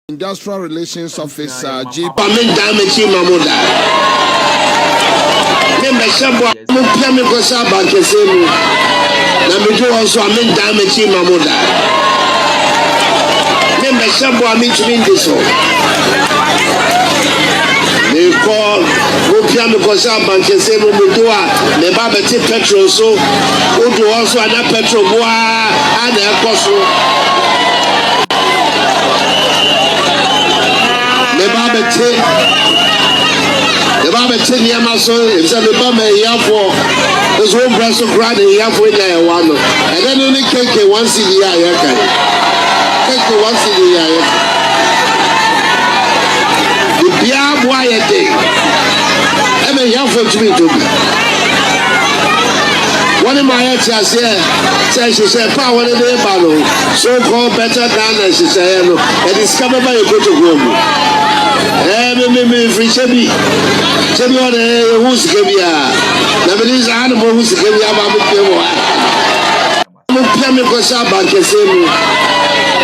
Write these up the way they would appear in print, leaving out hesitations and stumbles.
Industrial Relations Officer J. They call Opiam Kosa Bankese Mutua, the Babati Petrol, so who do also an petrol bois and a coso. The Babati Yamaso, if some Bama Yafo, there's one brass of grad in Yafo in one, and then only cake once in the year. Cake once in the year. Why a day? I mean, you have to be to me. One of my answers here says she said, power in the battle, so called better than she said, and discovered by a good room. Free Chevy. Chevy on a who's Gavia. Lebanese animal who's Gavia. Piano Kosaban can say,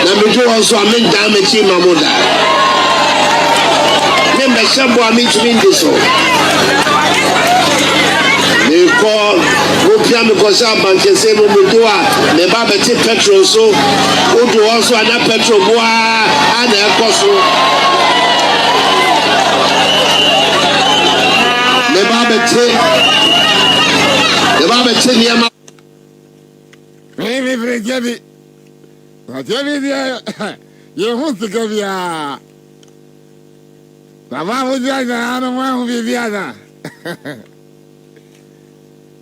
number two also, I mean, damage in my mother. I mean to mean this all. They call Opiam Kosa Bankese Mutua, the Babati Petrol, so who do also an petrol bois and a coso. The Babati Yama. Maybe Gabby. But you want to go here. Baba would like I don't want to be the other.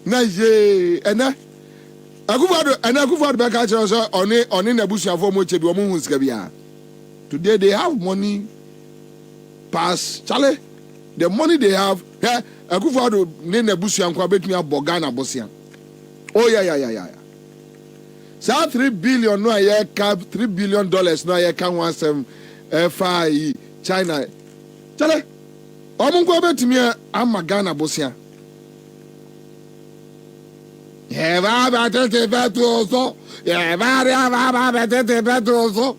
Nice, and I go for back at us on in a bush of Mochi Woman's Gabia. Today they have money pass Charlie. The money they have, I go for the name of Bush and Quabec me a Bogana Bossian. Oh, yeah. So 3 billion no a year cap, $3 billion no a year can want some FI China. Chale, I'm going to me. I'm a Ghana Bosia. Yeah, I'm a better also. Yeah, I'm a better also.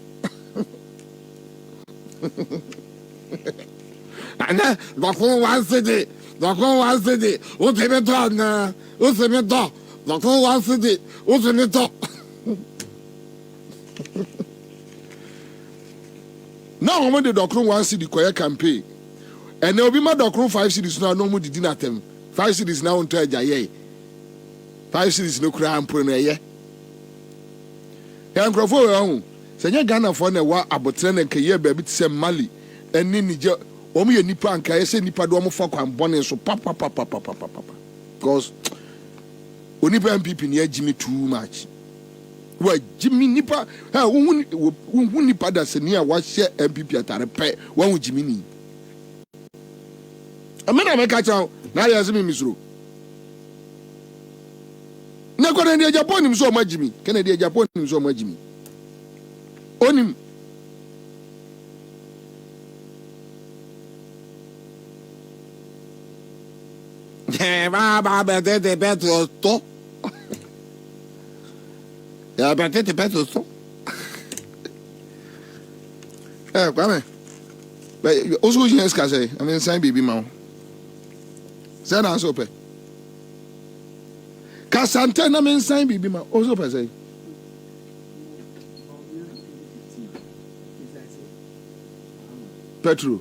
And the whole one city, what's in it on? What's in it on? The whole one city, what's in it on? Now, when the doctor wants to see the choir campaign, and there will be my doctor 5 cities now, no more did not them. 5 cities now on Taja, 5 cities no crime, Pune. Young Akuffo, Sanya Ghana for a while about 10 and Kaya baby to send Mali, and Ninja, Omi and Nipa and Kaya say Nipa Domo for Bonnet, so papa. Because Onipa and people near Jimmy too much. Well, Jimmy Nipa, who Nipa does near what share MPP at a repair, one with Jimmy. I mean, I catch out now. There's me, Miss Ru. Now, Canada Japan him so much, Jimmy. Canada Japan him so much, Jimmy. On him. Baba, the better stop. Yeah, but the better stop. Come on. But also, you say, I mean, sign baby, mouth. Send us open. Casantena men sign baby, ma also per se. Petro,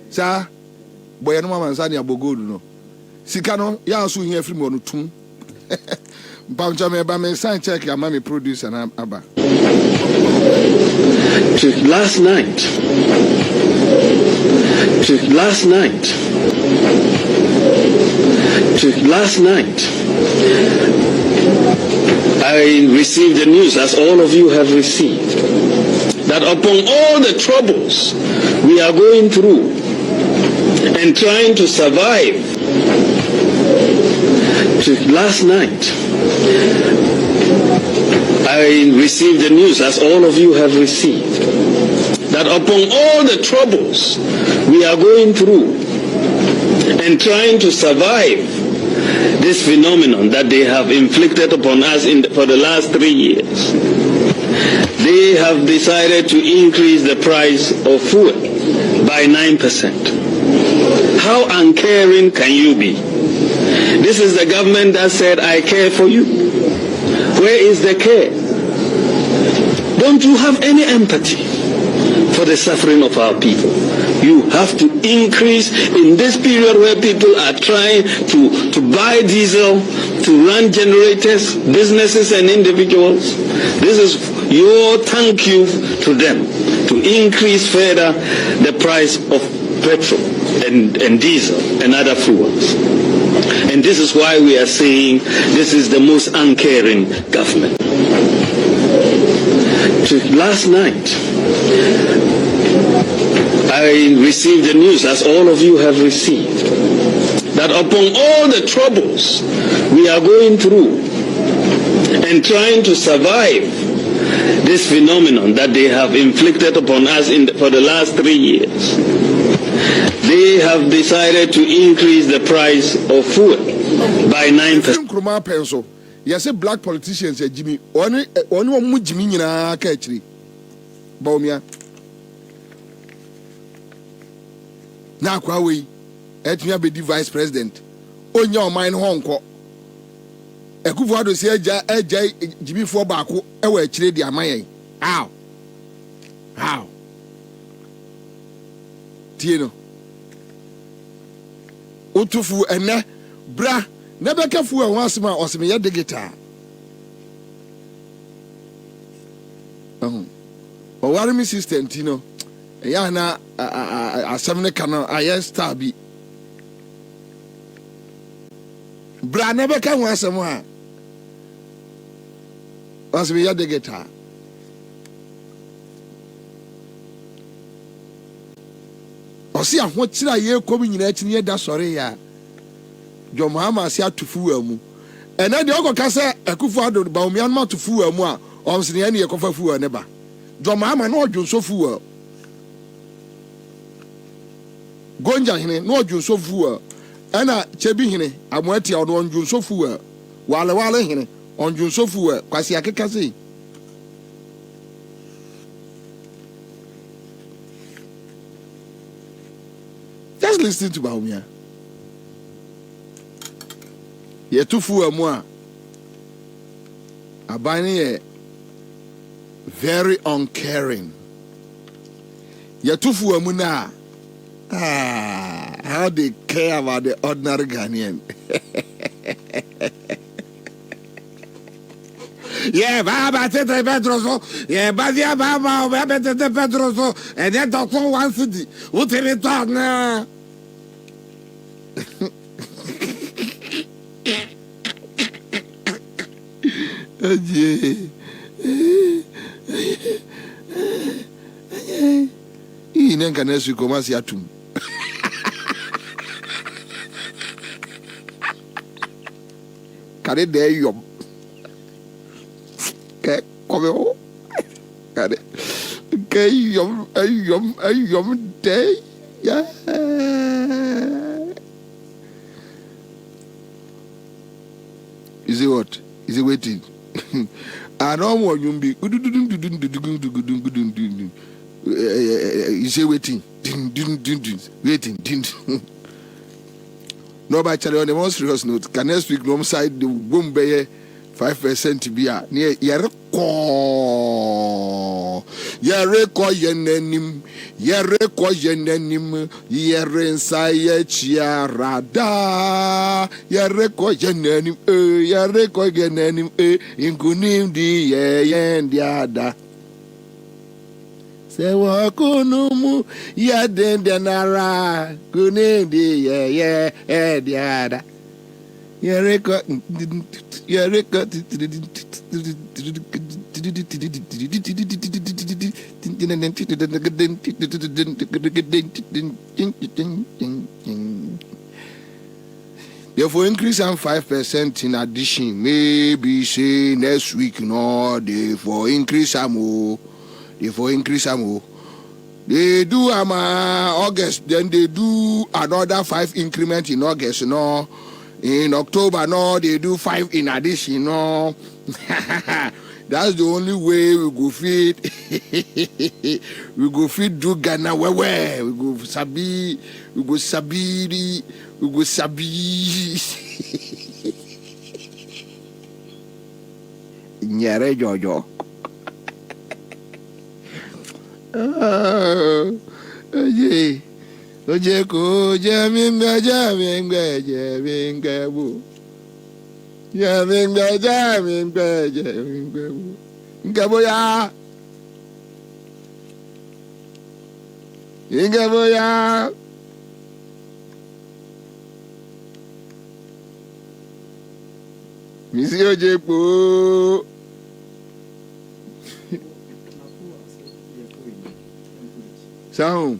sir, boy, no man, Sanya Bogodu, no. Sikano, ya so here from one tune. Bamjame Bame sign check your mommy produce and Abba. Last night, I received the news, as all of you have received, that upon all the troubles we are going through and trying to survive, last night, I received the news, as all of you have received, that upon all the troubles we are going through and trying to survive this phenomenon that they have inflicted upon us for the last 3 years, they have decided to increase the price of fuel by 9%. How uncaring can you be? This is the government that said, I care for you. Where is the care? Don't you have any empathy for the suffering of our people? You have to increase in this period where people are trying to buy diesel, to run generators, businesses and individuals. This is your thank you to them, to increase further the price of petrol and diesel and other fuels. And this is why we are saying this is the most uncaring government. Last night, I received the news, as all of you have received, that upon all the troubles we are going through and trying to survive this phenomenon that they have inflicted upon us for the last 3 years, they have decided to increase the price of food by 9%. Yes, black politicians, Jimmy, only one Jimmy in a catchery. Bawumia. Now, Kwawi, let me be the vice president. On your mind, Hong Kong. Akuffo say, Jimmy for Baku, ewe chile di amaye. How? Tieno. Utufu ene, bra. Never careful once more or some yet the guitar. Or what me sister Tino? Yana a 7 canal, I stabby. Bra never can once more. Was me yet the guitar. Or see, I'm watching a year coming in near that sorry, ya. John Mahama say to fool mu. And then the other can say Akuffo Addo Bawumia ma to fool mu a on se ne ye kofa fool ne ba. John Mahama no odwo so fool. Gonja hene no odwo so fool. Ana chebi hene amoati a no odwo so fool. Wale hene odwo so fool kwasi akeka sei. Just listen to Bawumia. Ye tufu amwa abani ye very uncaring. Ye tufu amuna how they care about the ordinary Ghanaian. Yeah, Baba Tete Pedroso, yeah, Badia Baba, Baba Tete Pedroso, and then Doctor one city. What did it talk now? Nenka nesu komasi atum. Kare de yom. Ke kome kare. Ke yom de. Yeah. Is it what? Is it waiting? I don't want you to be. You say waiting. Waiting. No, by Charlie, on the most serious note, can next week no side the boom bay 5% to be near Yereko yenenim yerensa ye chiarada Yereko yenenim inkunim di yendiada se wakunumu yadendenara kunim di yendiada Yereko Therefore, increase on 5% in addition. Maybe say next week, no, therefore increase more. They do August, then they do another 5 increment in August, no. In October, no, they do 5 in addition, no. That's the only way we go feed. We go feed do Ghana where we go sabi, we go sabiri, we go sabi. Nyere Jojo. Oje, oje ko jaminga bu. Jaminga bu. Ngaboya. Ngaboya. Misi oje po. Sound.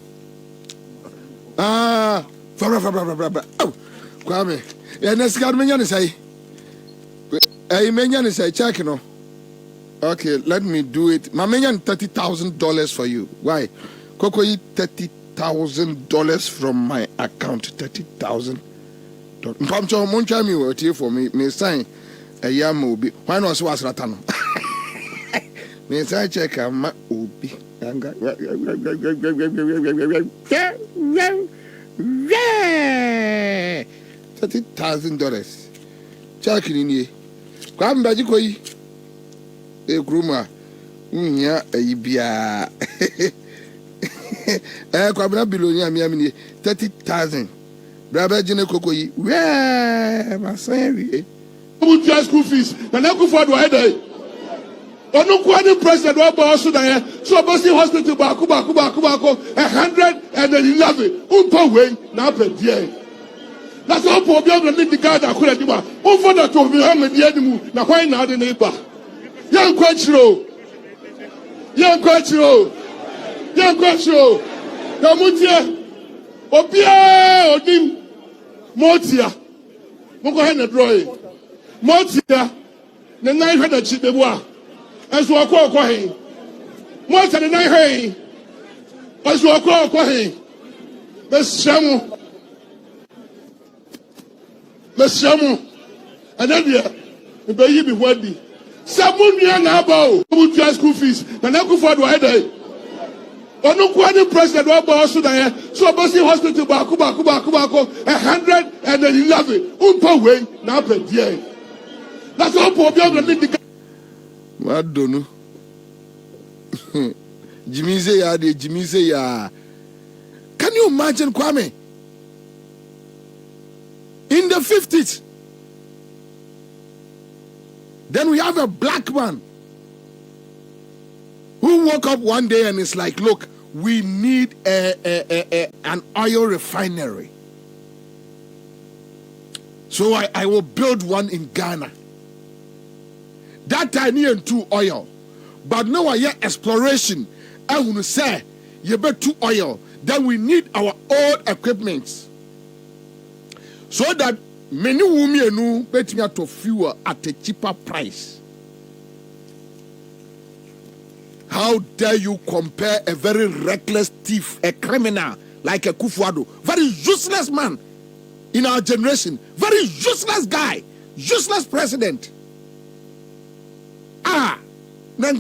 Fabra. Oh, Kwame. Yeah, next card menya say. Menya say check no. Okay, let me do it. My menya $30,000 for you. Why? Koko $30,000 from my account. $30,000. Mpamcho moncha mi wo tie for me sign yam obi. Why no so asratano? Me sign check am obi. $30,000. Check in ye. Kwam baji koyi. Kruma. Nya bia. Kwabna bilonia mi amini 30,000. Brother Jine Kokoyi. Where my son? Who pay school fees? And Akuffo do I die? Onu kwani president wa ba so dan so Basi hospital ba ku 111 umpa we na pa die. Na so po obi odo need card akura di ba. O for that to be Muhammad die mu na why na de na ba. Yan kwachiro. Na mutie. Obia odim motia. Moko he na draw. Motia na nine hwe na chibebu a. Enso akọ he. Motia na nine he. Enso akọ he. Meshamu. Anadia. Mbe yi bi wadi. Samunua na aba o. Who pay school fees? Na Akuffo do I die? Onu kwani president wa ba so dan so Basi hospital ba ku 111 umpa we na pa die. Na so po obi odo need Madonu. Jimize ya. Can you imagine, Kwame? In the 50s. Then we have a black man who woke up one day and is like, look, we need an oil refinery. So I will build one in Ghana. That time need two oil. But now I hear exploration. I want to say, you bet two oil. Then we need our old equipment. So that many women bet me to fuel at a cheaper price. How dare you compare a very reckless thief, a criminal like Akuffo, very useless man in our generation, very useless guy, useless president. How can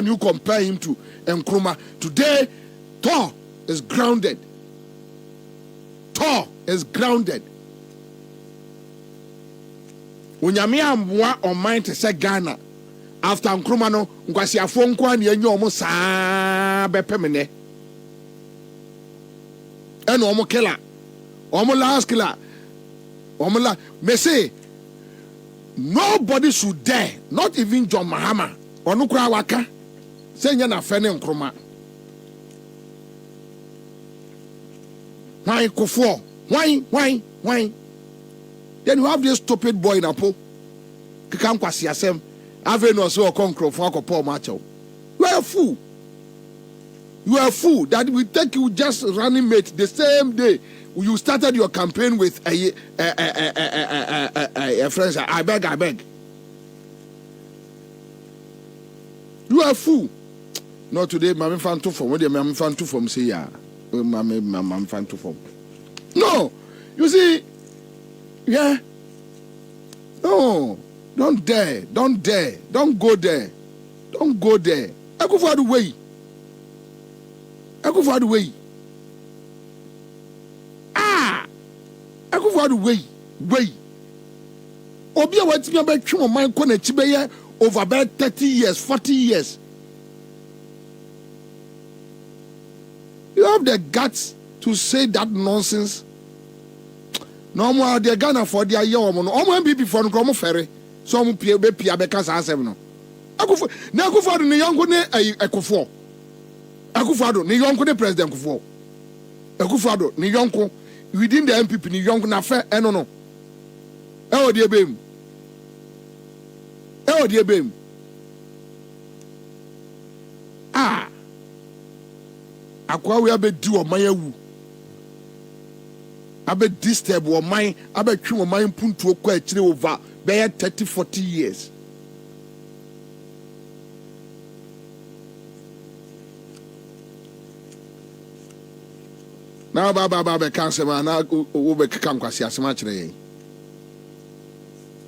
you compare him to Akroma? Today, Thor is grounded. Unyame amwa on mind to say Ghana after Akroma no nkwasi afo nkwa na enye omo saa bepemene eno omo killer omo last killer omo la me say nobody should dare, not even John Mahama onu kura waka say nya na fe ne Akroma. Why Akuffo? Why? Then you have this stupid boy in Apo. Kikam kwasi asem. Ave no so konkro for akopọ macho. You are a fool. That we take you just running mate the same day you started your campaign with a friend. I beg. You are a fool. Not today, Mammy fan to form. What do you Mammy fan to form? Say yeah. Mammy fan to form. No, you see. Yeah, Don't dare. Don't dare. Don't go there. Don't go there. Akuffo way. Akuffo way. Akuffo way. Obi a watimi abetwe mo man ko na chibeye over about 30 years, 40 years. You have the guts to say that nonsense. No more the Ghana for their year or no MPP for no ferry. So mo pia be ka sa asem no. Akuffo na Akuffo ne yonko ne Akuffo. Akuffo ne yonko ne President Akuffo. Akuffo ne yonko within the MPP ne yonko na fe no. E o de bem. Akwa we abedi o man awu. Abe disturb o man, abe twi o man puntu okọ akire over be 30-40 years. Now baba be cancel man na wo be keka nkwasi asema kire yen.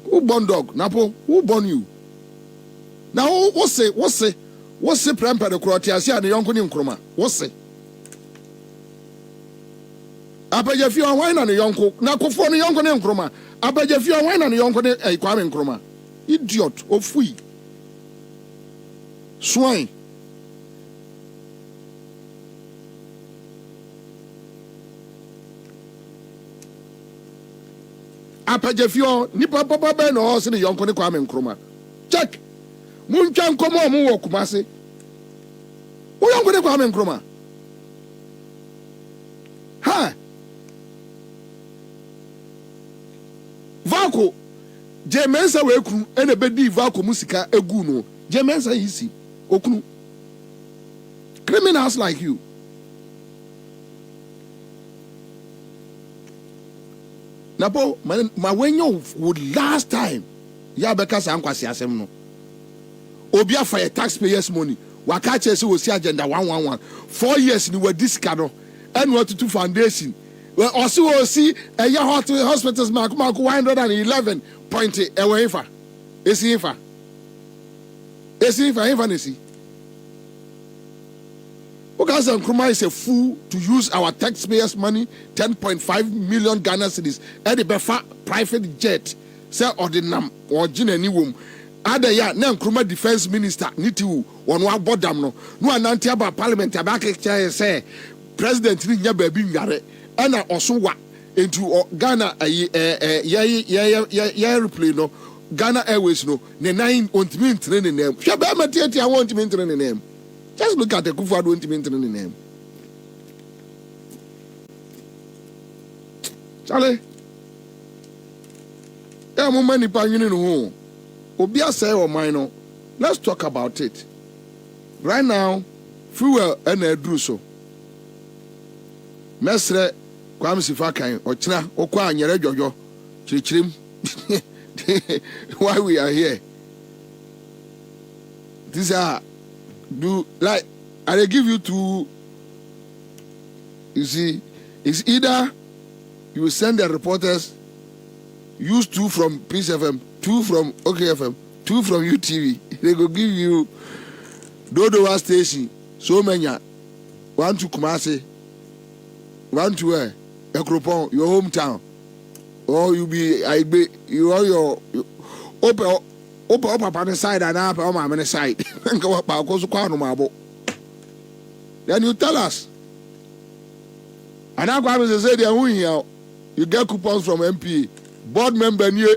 Who born dog? Napo, who born you? Now what say premper the Croatia and the young Nkrumah? What say? Abaja you wine and the young cook, now for the young Nkrumah. Abaja you wine and the young Kwame Nkrumah. Idiot or fui. Swine. Apajefio nipa papa be no se ne yonko ne Kwame Nkrumah. Check. Muntwa nkomo mu wo Kumase. Wo yonko ne Kwame Nkrumah. Ha. Vako Jemensa we kunu ene bedi Vako musika egu no. Jemensa yisi okunu. Criminals like you. Napo ma wenyo would last time ya beka sa nkwasi asem no obi afa your taxpayers money waka che se wo si agenda 111 4 years ni wadi sika no and what to foundation well also wo si hospitals mark 111 point ewe ifa ifa nesi because Nkrumah is a fool to use our taxpayers' money, 10.5 million Ghana cedis, and the befa private jet, say ordinam or Jinani womb. Other ya, Nkrumah defense minister, Nitu, on one bodam no ananti about parliament, abake say, President Ninya Baby Yare, and also what into Ghana, airplane, no, Ghana Airways, no, the 9 want me training them. Shabama, I want me training them. Just look at the Akuffo don't mention the name. Charlie. Yeah, many panyuni no. Obia say or minor. Let's talk about it. Right now, fuel and edruso. Mesre Kwame Sifakan ochina okwa anyere jojo. Chirichirim. Why we are here. These are do like I give you two. You see, it's either you send the reporters, use 2 from Peace FM, 2 from OKFM, 2 from UTV. They go give you Dodowa station, so many. 1 to Kumasi, 1 to where? Ekropon, your hometown. Or you you are your open up on the side and up on the side. Then you tell us. And now Kwame say they are winning here. You get coupons from MPA. Board member new.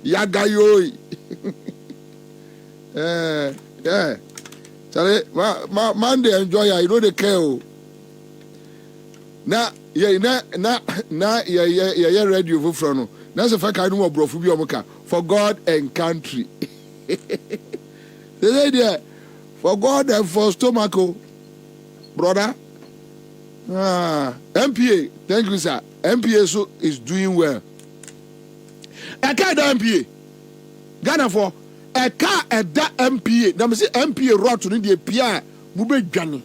Yagayo. Yeah. Sorry, man they enjoy ya. You know they care. Now, yeah, ready over from. That's a fact I know bro for God and country. They say there, for God and for stomach, brother. MPA, thank you, sir. MPA so is doing well. A car MPA. Ghana for a car at that MPA. Now, say MPA route to the PI, Mube Johnny.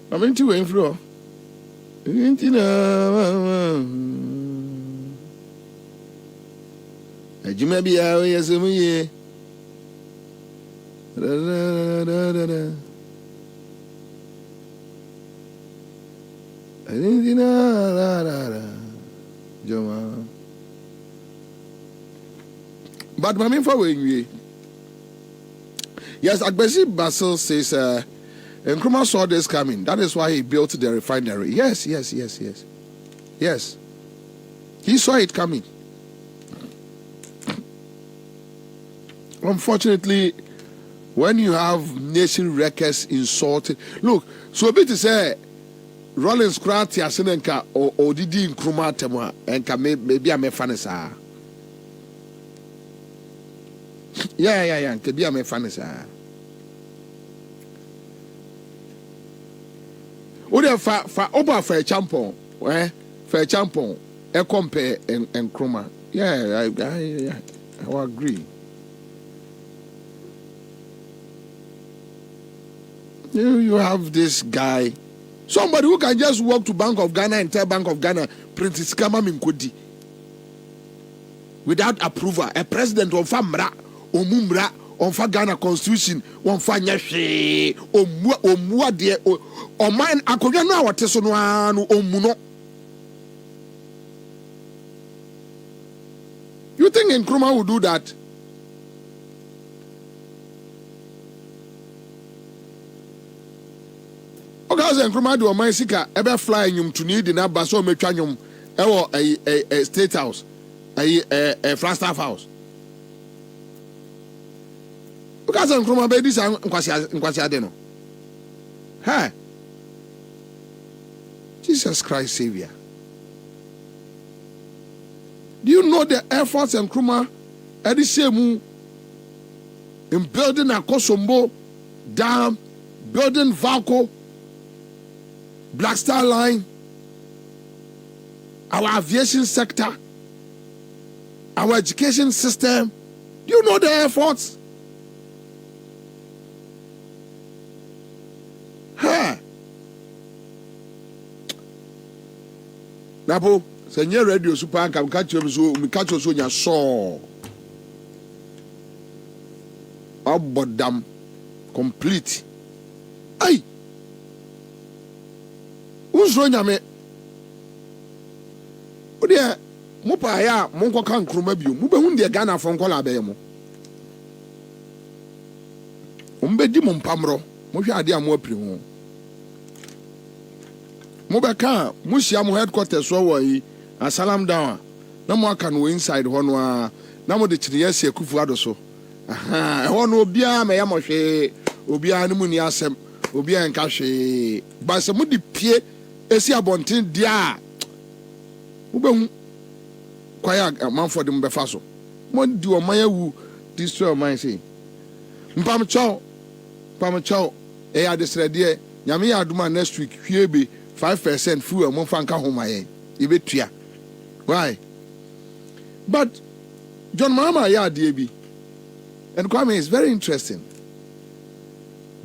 I'm into inflow. Jimmy be yes me. But my main for yes, Exp0sě says Akroma saw this coming. That is why he built the refinery. Yes. He saw it coming. Unfortunately, when you have nation records insulted, look, so a bit to say Rollins Krati Asenenka or Didi Nkrumah Temwa and maybe I'm a fanasa. Yeah, maybe I'm a fanasa. Ode fa oba fa champon fa champon e compare and Nkrumah. Yeah, I agree. You have this guy, somebody who can just walk to Bank of Ghana and tell Bank of Ghana print scammer minkodi without approval. A president on famra omumra on fa Ghana constitution on fa nyahwe omua de o man akodwa no awote so no anu omuno. You think Nkrumah will do that? Because Nkrumah do my sika ever fly nyum to need na baso metwa nyum a state house a Flagstaff house. Because Nkrumah be this nkwasi ade no. Hey, Jesus Christ Savior. Do you know the efforts Nkrumah edisemu in building Akosombo Dam, building Valco, Black Star Line, our aviation sector, our education system? Do you know the efforts? Napo, senye radio super anka mkacho so nya so. Abodam complete. Ay. Unso nyame. Ode mo pa ya mo nkoka Nkrumah bio. Mo be hu de Ghana fo nkola be mo. Ombe di mo mpamro. Mo hwe ade amo apiri ho. Mo be kan mo hia mo headquarters so wo yi asalam down. Na mo aka no inside ho no a na mo de kire yesi Akuffo ado so. Aha, ho no obia me ya mo hwe obia no mu ni asem. Obia nka hwe. Ba se mo di pie esi abonten dia. Mo be hu kwaya manfo de mo be fa so. Mo di o man awu destroy man say. Mpam chow e ya desrede nyame ya aduma next week hwiebe 5% fuel mo fanka homaye ibetua. Why? But John Mahama ya de bi. And Kwame is very interesting.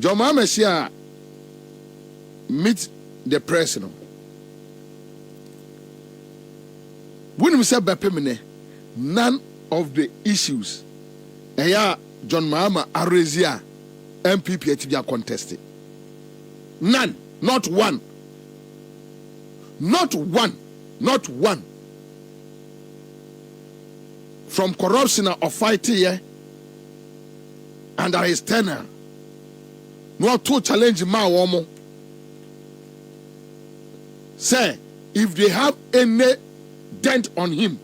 John Mahama here meet the president. When we say bepemene, none of the issues John Mahama Arezia MPP HBA contested. None. Not one. Not one. Not one. From corruption or fighting here under his tenure. No to challenge ma womo. Say, if they have any dent on him,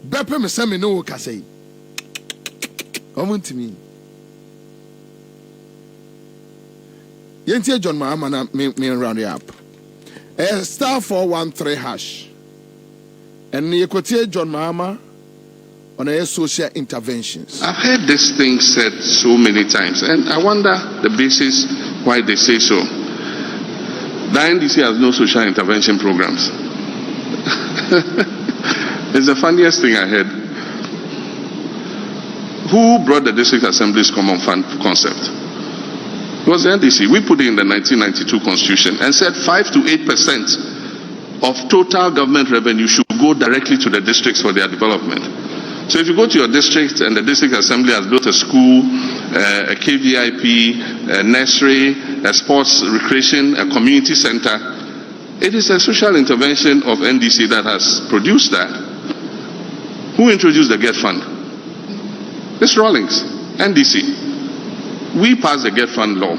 Bepe me say me no ka say. Come to me. Yentie John Mahama na me round it up. *413#. And you could hear John Mahama on a social interventions. I've heard this thing said so many times, and I wonder the basis why they say so. The NDC has no social intervention programs. It's the funniest thing I heard. Who brought the District Assembly's Common Fund concept? It was the NDC. We put it in the 1992 Constitution and said 5 to 8% of total government revenue should go go directly to the districts for their development. So if you go to your district and the district assembly has built a school, a KVIP, a nursery, a sports recreation, a community center, it is a social intervention of NDC that has produced that. Who introduced the GET Fund? It's Rawlings, NDC. We passed the GET Fund law.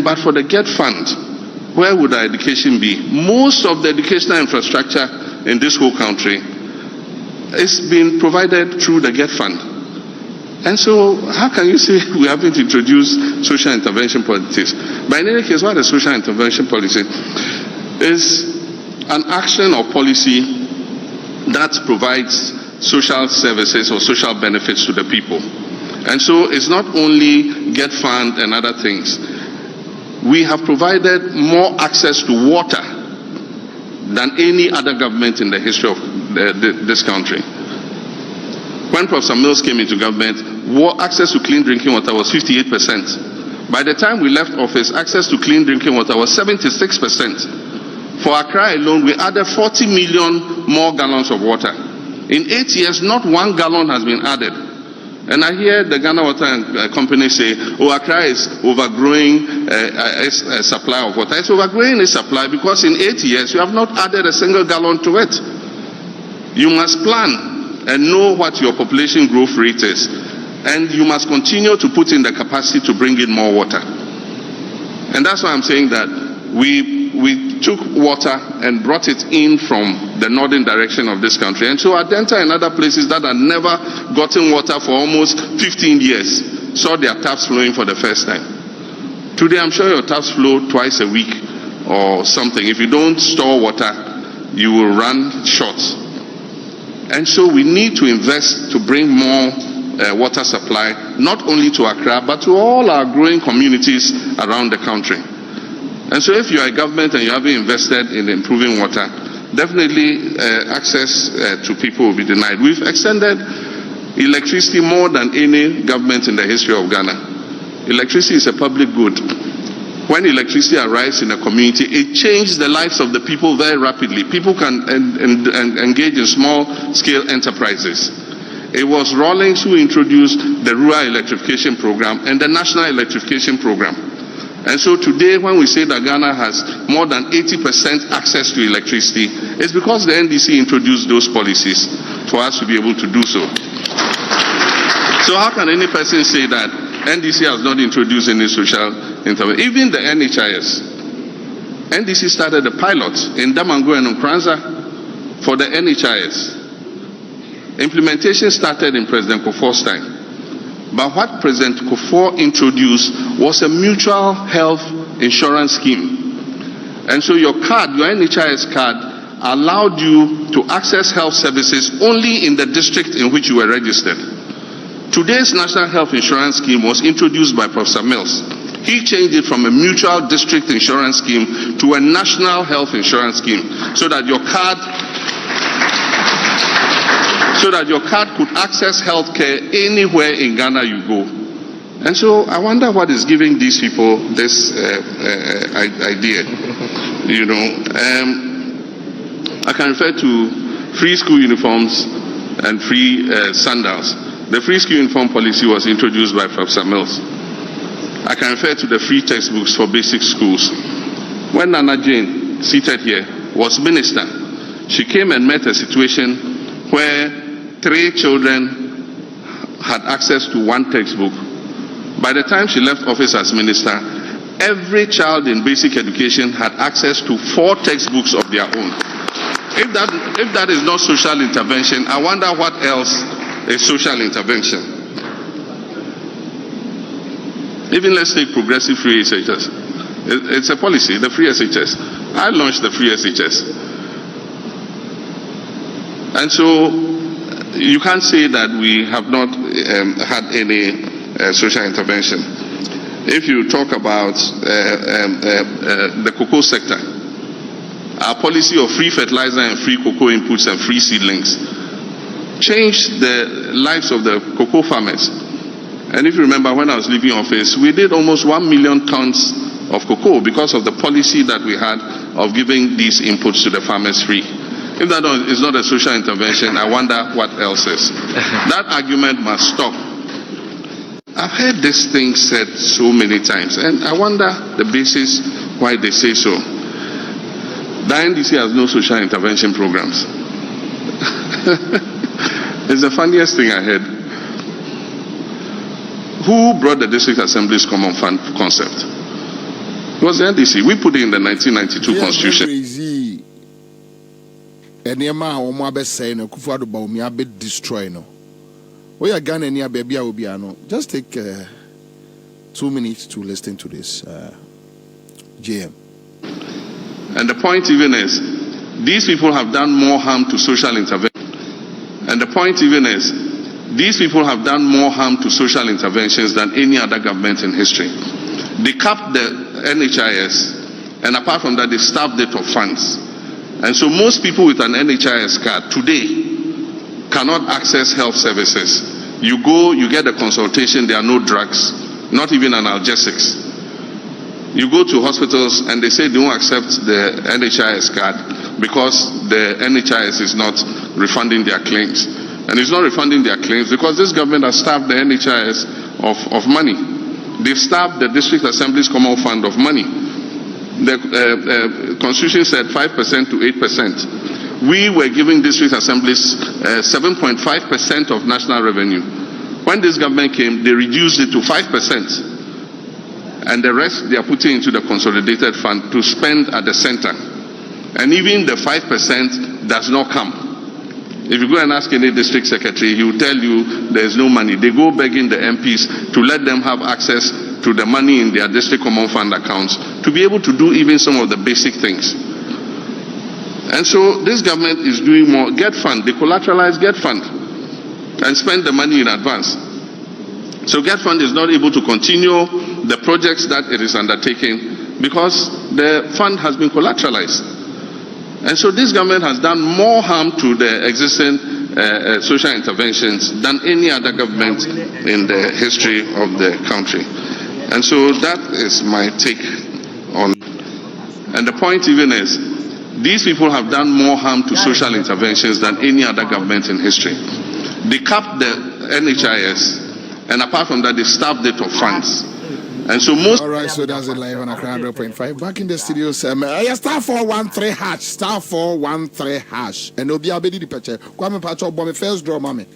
But for the GET Fund, where would our education be? Most of the educational infrastructure in this whole country is being provided through the GET Fund. And so how can you say we haven't introduced social intervention policies? But in any case, what a social intervention policy is an action or policy that provides social services or social benefits to the people. And so it's not only GET Fund and other things. We have provided more access to water than any other government in the history of this country. When Professor Mills came into government, access to clean drinking water was 58%. By the time we left office, access to clean drinking water was 76%. For Accra alone, we added 40 million more gallons of water. In 8 years, not 1 gallon has been added. And I hear the Ghana Water Company say, Accra is overgrowing a supply of water. It's overgrowing its supply because in 8 years, you have not added a single gallon to it. You must plan and know what your population growth rate is. And you must continue to put in the capacity to bring in more water. And that's why I'm saying that we took water and brought it in from the northern direction of this country. And so Adenta and other places that had never gotten water for almost 15 years saw their taps flowing for the first time. Today, I'm sure your taps flow twice a week or something. If you don't store water, you will run short. And so we need to invest to bring more water supply, not only to Accra, but to all our growing communities around the country. And so if you are a government and you haven't invested in improving water, definitely access to people will be denied. We've extended electricity more than any government in the history of Ghana. Electricity is a public good. When electricity arrives in a community, it changes the lives of the people very rapidly. People can engage in small-scale enterprises. It was Rawlings who introduced the Rural Electrification Program and the National Electrification Program. And so today, when we say that Ghana has more than 80% access to electricity, it's because the NDC introduced those policies for us to be able to do so. So how can any person say that NDC has not introduced any social intervention? Even the NHIS. NDC started a pilot in Damango and Nkranza for the NHIS. Implementation started in President Akuffo's time. But what President Akuffo introduced was a mutual health insurance scheme. And so your card, your NHIS card, allowed you to access health services only in the district in which you were registered. Today's National Health Insurance Scheme was introduced by Professor Mills. He changed it from a mutual district insurance scheme to a national health insurance scheme so that your card could access health care anywhere in Ghana you go. And so I wonder what is giving these people this idea. You know, I can refer to free school uniforms and free sandals. The free school uniform policy was introduced by Professor Mills. I can refer to the free textbooks for basic schools. When Nana Jane, seated here, was minister, she came and met a situation where 3 children had access to 1 textbook. By the time she left office as minister, every child in basic education had access to 4 textbooks of their own. If that is not social intervention, I wonder what else is social intervention. Even let's take progressive free SHS. It's a policy, the free SHS. I launched the free SHS. And so you can't say that we have not had any social intervention. If you talk about the cocoa sector, our policy of free fertilizer and free cocoa inputs and free seedlings changed the lives of the cocoa farmers. And if you remember, when I was leaving office, we did almost 1 million tons of cocoa because of the policy that we had of giving these inputs to the farmers free. If that is not a social intervention, I wonder what else is. That argument must stop. I've heard this thing said so many times, and I wonder the basis why they say so. The NDC has no social intervention programs. It's the funniest thing I heard. Who brought the District Assembly's Common Fund concept? It was the NDC. We put it in the 1992 Constitution. And Yama or Mabe saying, Akuffo Bawumia be destroy no. We are Ghana near baby Obiano. Just take 2 minutes to listen to this, JM. And the point even is, these people have done more harm to social intervention. And the point even is, these people have done more harm to social interventions than any other government in history. They capped the NHIS, and apart from that, they starved it of funds. And so most people with an NHIS card today cannot access health services. You go, you get a consultation, there are no drugs, not even analgesics. You go to hospitals and they say they don't accept the NHIS card because the NHIS is not refunding their claims. And it's not refunding their claims because this government has starved the NHIS of money. They've starved the District Assembly's Common Fund of money. The Constitution said 5% to 8%. We were giving District Assemblies 7.5% of national revenue. When this government came, they reduced it to 5%. And the rest they are putting into the consolidated fund to spend at the center. And even the 5% does not come. If you go and ask any district secretary, he will tell you there is no money. They go begging the MPs to let them have access to the money in their district common fund accounts to be able to do even some of the basic things. And so this government is doing more. Get fund, they collateralize Get Fund and spend the money in advance. So Get Fund is not able to continue the projects that it is undertaking because the fund has been collateralized. And so this government has done more harm to the existing social interventions than any other government in the history of the country. And so that is my take on. And the point even is, these people have done more harm to social interventions than any other government in history. They capped the NHIS, and apart from that, they starved it of funds. And so most. All right, so that's it live on Akroma 100.5. Back in the studios, star 413 hash, star 413 hash, and Obi Abedi the picture. Kwame Pacho, bomb first draw, mommy.